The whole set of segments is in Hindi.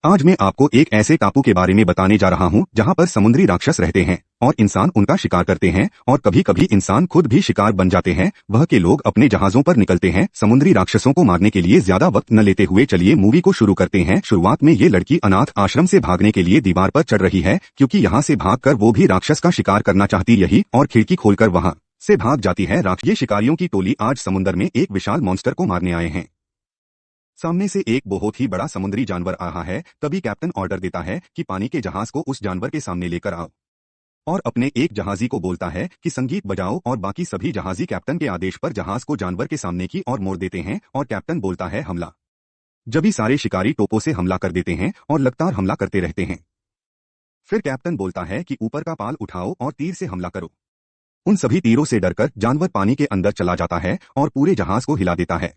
आज मैं आपको एक ऐसे टापू के बारे में बताने जा रहा हूँ जहाँ पर समुद्री राक्षस रहते हैं और इंसान उनका शिकार करते हैं और कभी कभी इंसान खुद भी शिकार बन जाते हैं। वह के लोग अपने जहाजों पर निकलते हैं समुद्री राक्षसों को मारने के लिए। ज्यादा वक्त न लेते हुए चलिए मूवी को शुरू करते हैं। शुरुआत में ये लड़की अनाथ आश्रम से भागने के लिए दीवार पर चढ़ रही है क्योंकि यहाँ से भागकर वो भी राक्षस का शिकार करना चाहती रही और खिड़की खोलकर वहाँ से भाग जाती है। ये शिकारियों की टोली आज समुद्र में एक विशाल मॉन्स्टर को मारने आए हैं। सामने से एक बहुत ही बड़ा समुद्री जानवर आ रहा है। तभी कैप्टन ऑर्डर देता है कि पानी के जहाज को उस जानवर के सामने लेकर आओ और अपने एक जहाजी को बोलता है कि संगीत बजाओ और बाकी सभी जहाजी कैप्टन के आदेश पर जहाज को जानवर के सामने की ओर मोड़ देते हैं और कैप्टन बोलता है हमला। जभी सारे शिकारी टोपों से हमला कर देते हैं और लगातार हमला करते रहते हैं। फिर कैप्टन बोलता है कि ऊपर का पाल उठाओ और तीर से हमला करो। उन सभी तीरों से डरकर जानवर पानी के अंदर चला जाता है और पूरे जहाज को हिला देता है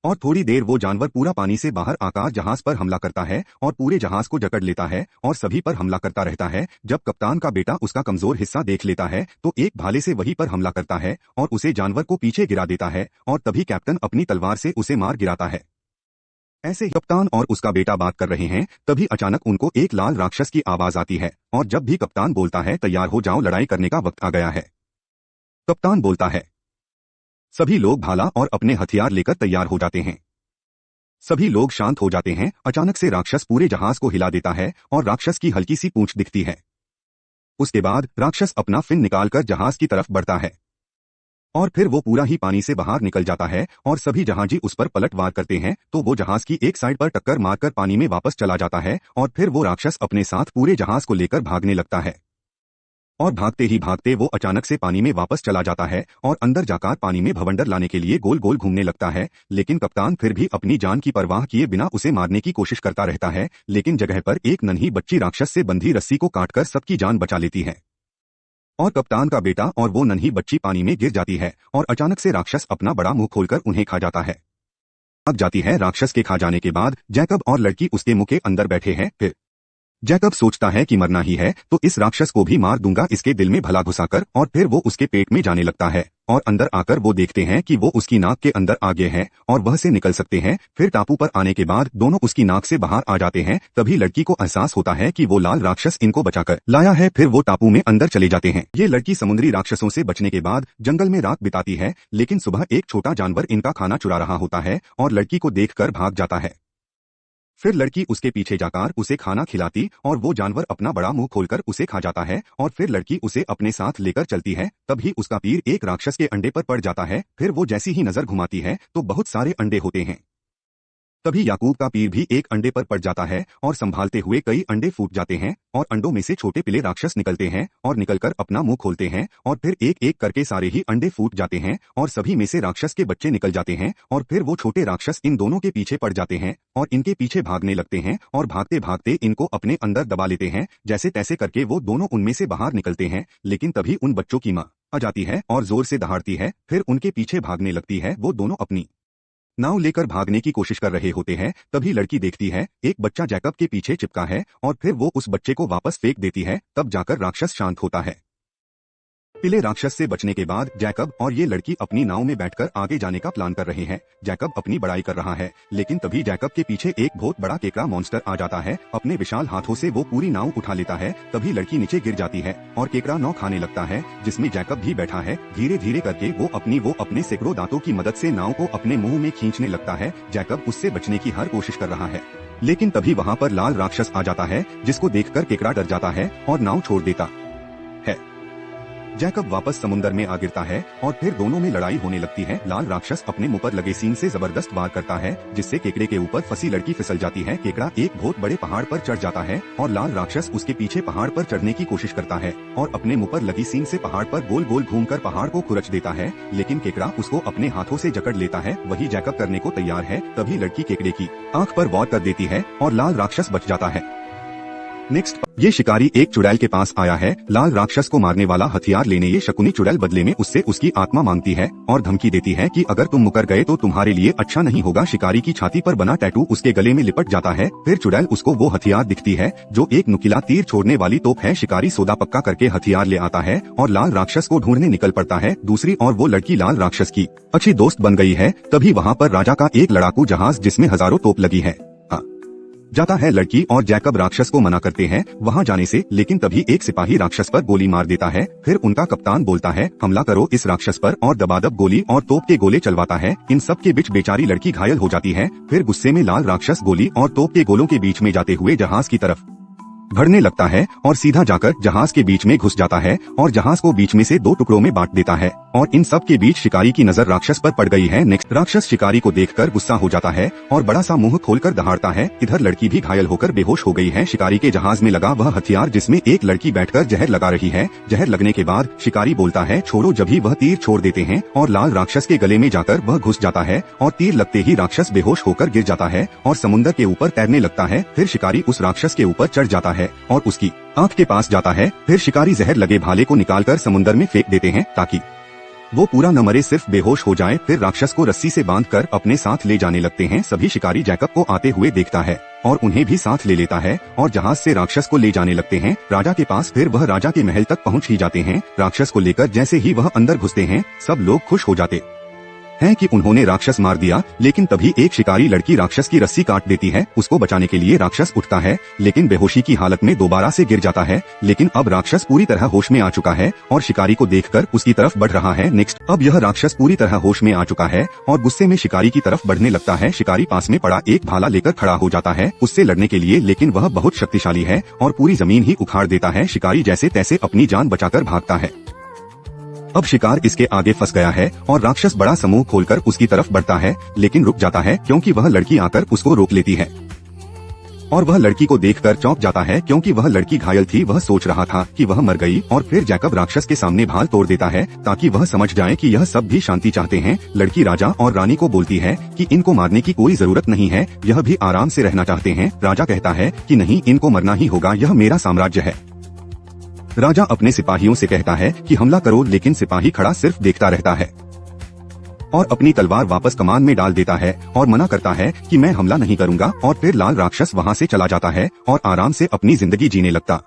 और थोड़ी देर वो जानवर पूरा पानी से बाहर आकर जहाज पर हमला करता है और पूरे जहाज को जकड़ लेता है और सभी पर हमला करता रहता है। जब कप्तान का बेटा उसका कमजोर हिस्सा देख लेता है तो एक भाले से वहीं पर हमला करता है और उसे जानवर को पीछे गिरा देता है और तभी कैप्टन अपनी तलवार से उसे मार गिराता है। ऐसे ही कप्तान और उसका बेटा बात कर रहे हैं तभी अचानक उनको एक लाल राक्षस की आवाज आती है और जब भी कप्तान बोलता है तैयार हो जाओ लड़ाई करने का वक्त आ गया है। कप्तान बोलता है। सभी लोग भाला और अपने हथियार लेकर तैयार हो जाते हैं। सभी लोग शांत हो जाते हैं। अचानक से राक्षस पूरे जहाज को हिला देता है और राक्षस की हल्की सी पूंछ दिखती है। उसके बाद राक्षस अपना फिन निकालकर जहाज की तरफ बढ़ता है और फिर वो पूरा ही पानी से बाहर निकल जाता है और सभी जहाजी उस पर पलटवार करते हैं तो वो जहाज की एक साइड पर टक्कर मारकर पानी में वापस चला जाता है और फिर वो राक्षस अपने साथ पूरे जहाज को लेकर भागने लगता है और भागते ही भागते वो अचानक से पानी में वापस चला जाता है और अंदर जाकर पानी में भवंडर लाने के लिए गोल गोल घूमने लगता है। लेकिन कप्तान फिर भी अपनी जान की परवाह किए बिना उसे मारने की कोशिश करता रहता है। लेकिन जगह पर एक नन्ही बच्ची राक्षस से बंधी रस्सी को काटकर सबकी जान बचा लेती है और कप्तान का बेटा और वो नन्ही बच्ची पानी में गिर जाती है और अचानक से राक्षस अपना बड़ा मुंह खोलकर उन्हें खा जाता है। भाग जाती है। राक्षस के खा जाने के बाद जैकब और लड़की उसके मुंह के अंदर बैठे हैं। फिर जैकब सोचता है कि मरना ही है तो इस राक्षस को भी मार दूंगा इसके दिल में भला घुसाकर और फिर वो उसके पेट में जाने लगता है और अंदर आकर वो देखते हैं कि वो उसकी नाक के अंदर आ गए हैं और वह से निकल सकते हैं। फिर टापू पर आने के बाद दोनों उसकी नाक से बाहर आ जाते हैं। तभी लड़की को एहसास होता है कि वो लाल राक्षस इनको बचाकर लाया है। फिर वो टापू में अंदर चले जाते हैं। ये लड़की समुद्री राक्षसों से बचने के बाद जंगल में रात बिताती है। लेकिन सुबह एक छोटा जानवर इनका खाना चुरा रहा होता है और लड़की को देखकर भाग जाता है। फिर लड़की उसके पीछे जाकर उसे खाना खिलाती और वो जानवर अपना बड़ा मुंह खोलकर उसे खा जाता है और फिर लड़की उसे अपने साथ लेकर चलती है। तभी उसका तीर एक राक्षस के अंडे पर पड़ जाता है। फिर वो जैसी ही नजर घुमाती है तो बहुत सारे अंडे होते हैं। तभी याकूब का तीर भी एक अंडे पर पड़ जाता है और संभालते हुए कई अंडे फूट जाते हैं और अंडों में से छोटे पीले राक्षस निकलते हैं और निकलकर अपना मुंह खोलते हैं और फिर एक एक करके सारे ही अंडे फूट जाते हैं और सभी में से राक्षस के बच्चे निकल जाते हैं और फिर वो छोटे राक्षस इन दोनों के पीछे पड़ जाते हैं और इनके पीछे भागने लगते हैं और भागते भागते इनको अपने अंदर दबा लेते हैं। जैसे तैसे करके वो दोनों उनमें से बाहर निकलते हैं। लेकिन तभी उन बच्चों की माँ आ जाती है और जोर से दहाड़ती है। फिर उनके पीछे भागने लगती है। वो दोनों अपनी नाव लेकर भागने की कोशिश कर रहे होते हैं। तभी लड़की देखती है एक बच्चा जैकब के पीछे चिपका है और फिर वो उस बच्चे को वापस फेंक देती है। तब जाकर राक्षस शांत होता है। पीले राक्षस से बचने के बाद जैकब और ये लड़की अपनी नाव में बैठकर आगे जाने का प्लान कर रहे हैं। जैकब अपनी बड़ाई कर रहा है लेकिन तभी जैकब के पीछे एक बहुत बड़ा केकड़ा मॉन्स्टर आ जाता है। अपने विशाल हाथों से वो पूरी नाव उठा लेता है। तभी लड़की नीचे गिर जाती है और केकड़ा नाव खाने लगता है जिसमें जैकब भी बैठा है। धीरे धीरे करके वो अपने सैकड़ों दांतों की मदद से नाव को अपने मुंह में खींचने लगता है। जैकब उससे बचने की हर कोशिश कर रहा है लेकिन तभी वहाँ पर लाल राक्षस आ जाता है जिसको देखकर केकड़ा डर जाता है और नाव छोड़ देता है। जैकब वापस समुद्र में आ गिरता है और फिर दोनों में लड़ाई होने लगती है। लाल राक्षस अपने मुंह पर लगे सींग से जबरदस्त वार करता है जिससे केकड़े के ऊपर फंसी लड़की फिसल जाती है। केकड़ा एक बहुत बड़े पहाड़ पर चढ़ जाता है और लाल राक्षस उसके पीछे पहाड़ पर चढ़ने की कोशिश करता है और अपने मुंह पर लगी सींग से पहाड़ पर गोल गोल घूमकर पहाड़ को खुरच देता है। लेकिन केकड़ा उसको अपने हाथों से जकड़ लेता है। वही जैकब करने को तैयार है। तभी लड़की केकड़े की आंख पर वार कर देती है और लाल राक्षस बच जाता है। नेक्स्ट ये शिकारी एक चुड़ैल के पास आया है। लाल राक्षस को मारने वाला हथियार लेने ये शकुनी चुड़ैल बदले में उससे उसकी आत्मा मांगती है और धमकी देती है कि अगर तुम मुकर गए तो तुम्हारे लिए अच्छा नहीं होगा। शिकारी की छाती पर बना टैटू उसके गले में लिपट जाता है। फिर चुड़ैल उसको वो हथियार दिखती है जो एक नुकीला तीर छोड़ने वाली तोप है। शिकारी सौदा पक्का करके हथियार ले आता है और लाल राक्षस को ढूंढने निकल पड़ता है। दूसरी ओर वो लड़की लाल राक्षस की अच्छी दोस्त बन गई है। तभी वहाँ पर राजा का एक लड़ाकू जहाज जिसमें हजारों तोप लगी है जाता है लड़की और जैकब राक्षस को मना करते हैं वहां जाने से, लेकिन तभी एक सिपाही राक्षस पर गोली मार देता है। फिर उनका कप्तान बोलता है हमला करो इस राक्षस पर, और दबादब गोली और तोप के गोले चलवाता है। इन सब के बीच बेचारी लड़की घायल हो जाती है। फिर गुस्से में लाल राक्षस गोली और तोप के गोलों के बीच में जाते हुए जहाज की तरफ भड़ने लगता है और सीधा जाकर जहाज के बीच में घुस जाता है और जहाज को बीच में से 2 टुकड़ों में बांट देता है। और इन सब के बीच शिकारी की नजर राक्षस पर पड़ गई है। नेक्स्ट राक्षस शिकारी को देखकर गुस्सा हो जाता है और बड़ा सा मुंह खोलकर दहाड़ता है। इधर लड़की भी घायल होकर बेहोश हो गई है। शिकारी के जहाज में लगा वह हथियार जिसमें एक लड़की बैठकर जहर लगा रही है। जहर लगने के बाद शिकारी बोलता है छोड़ो, जब ही वह तीर छोड़ देते हैं और लाल राक्षस के गले में जाकर वह घुस जाता है और तीर लगते ही राक्षस बेहोश होकर गिर जाता है और समुद्र के ऊपर तैरने लगता है। फिर शिकारी उस राक्षस के ऊपर चढ़ जाता है और उसकी आंख के पास जाता है। फिर शिकारी जहर लगे भाले को निकालकर समुद्र में फेंक देते हैं ताकि वो पूरा न मरे, सिर्फ बेहोश हो जाए। फिर राक्षस को रस्सी से बांधकर अपने साथ ले जाने लगते हैं। सभी शिकारी जैकब को आते हुए देखता है और उन्हें भी साथ ले लेता है और जहाज से राक्षस को ले जाने लगते हैं राजा के पास। फिर वह राजा के महल तक पहुंच ही जाते हैं। राक्षस को लेकर जैसे ही वह अंदर घुसते हैं सब लोग खुश हो जाते हैं कि उन्होंने राक्षस मार दिया। लेकिन तभी एक शिकारी लड़की राक्षस की रस्सी काट देती है। उसको बचाने के लिए राक्षस उठता है लेकिन बेहोशी की हालत में दोबारा से गिर जाता है। लेकिन अब राक्षस पूरी तरह होश में आ चुका है और शिकारी को देखकर उसकी तरफ बढ़ रहा है। नेक्स्ट अब यह राक्षस पूरी तरह होश में आ चुका है और गुस्से में शिकारी की तरफ बढ़ने लगता है। शिकारी पास में पड़ा एक भाला लेकर खड़ा हो जाता है उससे लड़ने के लिए, लेकिन वह बहुत शक्तिशाली है और पूरी जमीन ही उखाड़ देता है। शिकारी जैसे तैसे अपनी जान बचाकर भागता है। अब शिकार इसके आगे फंस गया है और राक्षस बड़ा समूह खोलकर उसकी तरफ बढ़ता है, लेकिन रुक जाता है क्योंकि वह लड़की आकर उसको रोक लेती है और वह लड़की को देखकर चौंक जाता है क्योंकि वह लड़की घायल थी। वह सोच रहा था कि वह मर गई और फिर जैकब राक्षस के सामने भाल तोड़ देता है ताकि वह समझ जाए कि यह सब भी शांति चाहते हैं। लड़की राजा और रानी को बोलती है कि इनको मारने की कोई जरूरत नहीं है, यह भी आराम से रहना चाहते हैं। राजा कहता है कि नहीं, इनको मरना ही होगा, यह मेरा साम्राज्य है। राजा अपने सिपाहियों से कहता है कि हमला करो, लेकिन सिपाही खड़ा सिर्फ देखता रहता है और अपनी तलवार वापस कमान में डाल देता है और मना करता है कि मैं हमला नहीं करूंगा। और फिर लाल राक्षस वहां से चला जाता है और आराम से अपनी जिंदगी जीने लगता।